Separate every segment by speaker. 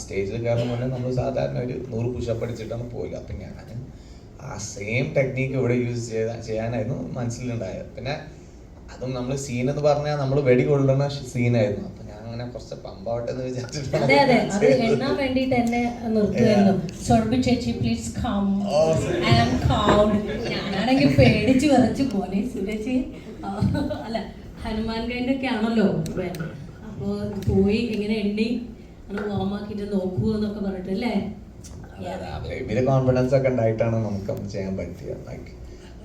Speaker 1: സ്റ്റേജിൽ കയറുന്ന മുന്നേ നമ്മൾ സാധാരണ ഒരു 100 പുഷപ്പ് അടിച്ചിട്ടാണ് പോയില്ല. അപ്പം ഞാൻ ആ സെയിം ടെക്നീക്ക് ഇവിടെ യൂസ് ചെയ്യാനായിരുന്നു മനസ്സിലുണ്ടായത്. പിന്നെ അതും നമ്മൾ സീൻ എന്ന് പറഞ്ഞാൽ നമ്മൾ വെടി കൊള്ളുന്ന സീനായിരുന്നു. അപ്പം ഞാൻ അങ്ങനെ കുറച്ച് പമ്പാവട്ടെ എന്ന് വിചാരിച്ചിട്ടാണ്.
Speaker 2: ഞാനാണെങ്കിൽ പേടിച്ച് വിറച്ച് പോലെ സുരേഷ് അല്ല ഹനുമാൻ കൈൻ്റെ ഒക്കെ ആണല്ലോ. അപ്പോൾ പോയി എങ്ങനെ എണ്ണി വാമാക്കിട്ട് നോക്കൂ എന്നൊക്കെ പറഞ്ഞിട്ടല്ലേ.
Speaker 1: ഇവരെ കോൺഫിഡൻസ് ഒക്കെ ഉണ്ടായിട്ടാണ് നമുക്ക് ചെയ്യാൻ പറ്റിയത്. Like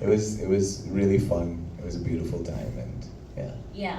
Speaker 1: it was really fun. It was a beautiful time and yeah.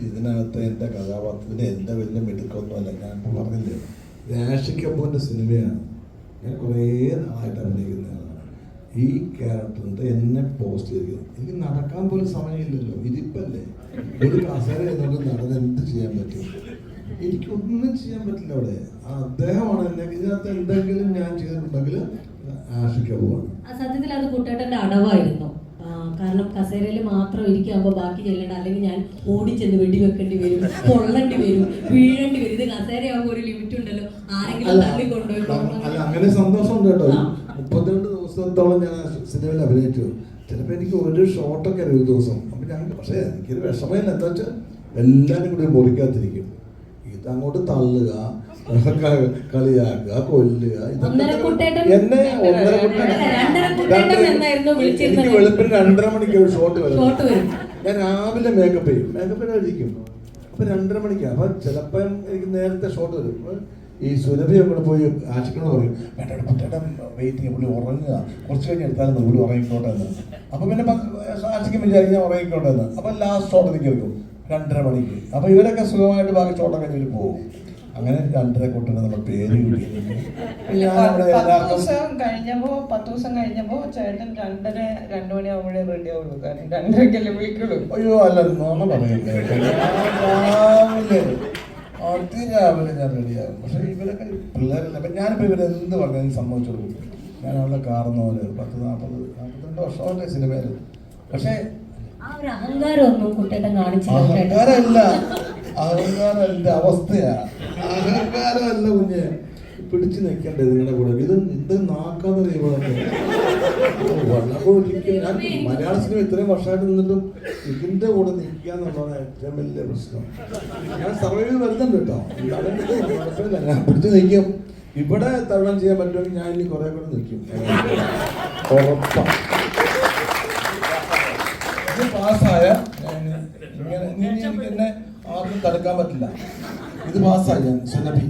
Speaker 3: ഇതിനകത്ത് എൻ്റെ കഥാപാത്രത്തിന് എൻ്റെ വലിയ മിടുക്കൊന്നുമല്ല. ഞാനിപ്പോൾ പറഞ്ഞില്ലേ, രാഷി കപൂറിൻ്റെ സിനിമയാണ്. ഞാൻ കുറേ നാളായിട്ട് അഭിനയിക്കുന്നതാണ്. ഈ ക്യാരക്ടറിൻ്റെ എന്നെ പോസ്റ്റ് ചെയ്തിരിക്കുന്നത്. എനിക്ക് നടക്കാൻ പോലും സമയമില്ലല്ലോ, ഇരിപ്പല്ലേ. ഒരു കസേര എന്നോട് നടന്ന് എന്ത് ചെയ്യാൻ പറ്റും? എനിക്കൊന്നും ചെയ്യാൻ പറ്റില്ല അവിടെ. അദ്ദേഹമാണ് എന്നെ ഇതിനകത്ത് എന്തെങ്കിലും ഞാൻ ചെയ്തിട്ടുണ്ടെങ്കിൽ രാഷി കപൂറാണ്.
Speaker 2: സത്യത്തിൽ അത് കുട്ടേട്ടൻ്റെ അടവായിരുന്നു. കാരണം കസേരയിൽ മാത്രം ഇരിക്കുമ്പോൾ ബാക്കി ചെല്ലണ്ട, അല്ലെങ്കിൽ ഞാൻ ഓടിച്ചെന്ന് വെടിവെക്കേണ്ടി വരും, കൊള്ളേണ്ടി വരും, വീഴേണ്ടി വരും. ഇത് കസേരയാകുമ്പോൾ ഒരു ലിമിറ്റ് ഉണ്ടല്ലോ, ആരെങ്കിലും തള്ളി കൊണ്ടുപോയി.
Speaker 3: അല്ല, അങ്ങനെ സന്തോഷമുണ്ട് കേട്ടോ. 32 ദിവസത്തോളം ഞാൻ സിനിമയിൽ അഭിനയിച്ചു. ചിലപ്പോൾ എനിക്ക് ഒരു ഷോട്ടൊക്കെ ഒരു ദിവസം. അപ്പം ഞാൻ പക്ഷേ എനിക്കൊരു വിഷമമില്ല. എന്താ വെച്ചാൽ എല്ലാവരും കൂടി മുറിക്കാത്തിരിക്കും. ഇതങ്ങോട്ട് തള്ളുക, കളിയാക്കുക, കൊല്ലുക. എന്നെ എനിക്ക് വെളുപ്പിന് 2:30 മണിക്ക് ഒരു ഷോട്ട് വരും. ഞാൻ രാവിലെ മേക്കപ്പ് കഴിക്കും. അപ്പൊ 2:30 മണിക്കാണ്. അപ്പൊ ചിലപ്പം എനിക്ക് നേരത്തെ ഷോട്ട് വരും. ഈ സുരഭി അങ്ങോട്ട് പോയി ആശിക്കണോട് പറയും, വേണ്ട കുട്ടേട്ടൻ വെയിറ്റ് ചെയ്യും, പുള്ളി ഉറങ്ങുക, കുറച്ച് കഴിഞ്ഞ് എടുത്താലും പുള്ളി ഉറങ്ങിക്കോട്ടെ എന്ന്. അപ്പൊ പിന്നെ ആശിക്കും വിചാരിക്കും ഞാൻ ഉറങ്ങിക്കോട്ടെ എന്ന്. അപ്പൊ ലാസ്റ്റ് ഷോട്ട് എനിക്ക് എടുക്കും 2:30 മണിക്ക്. അപ്പൊ ഇവരൊക്കെ സുഖമായിട്ട് ബാക്കി ഷോട്ടൊക്കെ കഴിഞ്ഞിട്ട് പോകും. അങ്ങനെ 2:30 കൊട്ടാണ് നമ്മുടെ പേര് കിട്ടിയത്.
Speaker 4: 10 ദിവസം കഴിഞ്ഞപ്പോ ചേട്ടൻ 2 മണിയാകുമ്പോഴേ റെഡി ആവുള്ളൂ. കാരണം 2:30 വിളിക്കുള്ളൂ.
Speaker 3: അയ്യോ അല്ല, നോണ പറയില്ലേ, രാവിലെ അതിരാവിലെ ഞാൻ റെഡിയാകും. പക്ഷെ ഇവരൊക്കെ പിള്ളേരല്ല. അപ്പം ഞാനിപ്പോൾ ഇവരെന്ത് പറഞ്ഞാലും സമ്മതിച്ചു കൊടുക്കും. ഞാൻ അവളുടെ കാർന്ന പോലെ 40-42 വർഷമല്ലേ സിനിമയിൽ. പക്ഷേ അഹങ്കാരമല്ല, അഹങ്കാരം എൻ്റെ അവസ്ഥയാണ്. അഹങ്കാരമല്ല കുഞ്ഞെ, പിടിച്ചു നിൽക്കണ്ടേ നിങ്ങളുടെ കൂടെ. ഇത് നാക്കാന്ന് പറയുമ്പോഴൊക്കെ ഞാൻ മലയാള സിനിമ ഇത്രയും വർഷമായിട്ട് നിന്നിട്ടും ഇതിൻ്റെ കൂടെ നിൽക്കുക എന്നുള്ളതാണ് ഏറ്റവും വലിയ പ്രശ്നം. ഞാൻ സർവൈവ് വരുന്നുണ്ട് കേട്ടോ, കുഴപ്പമില്ല, ഞാൻ പിടിച്ചു നിൽക്കും. ഇവിടെ തരണം ചെയ്യാൻ പറ്റുമെങ്കിൽ ഞാൻ ഇനി കുറെ കൂടെ നിൽക്കും, ഉറപ്പാണ്. ഇത് പാസ്സായ ഇങ്ങനെ എനിക്ക് എന്നെ ആർക്കും തടുക്കാൻ പറ്റില്ല. ഇത് പാസ്സായി ഞാൻ സുരഭി.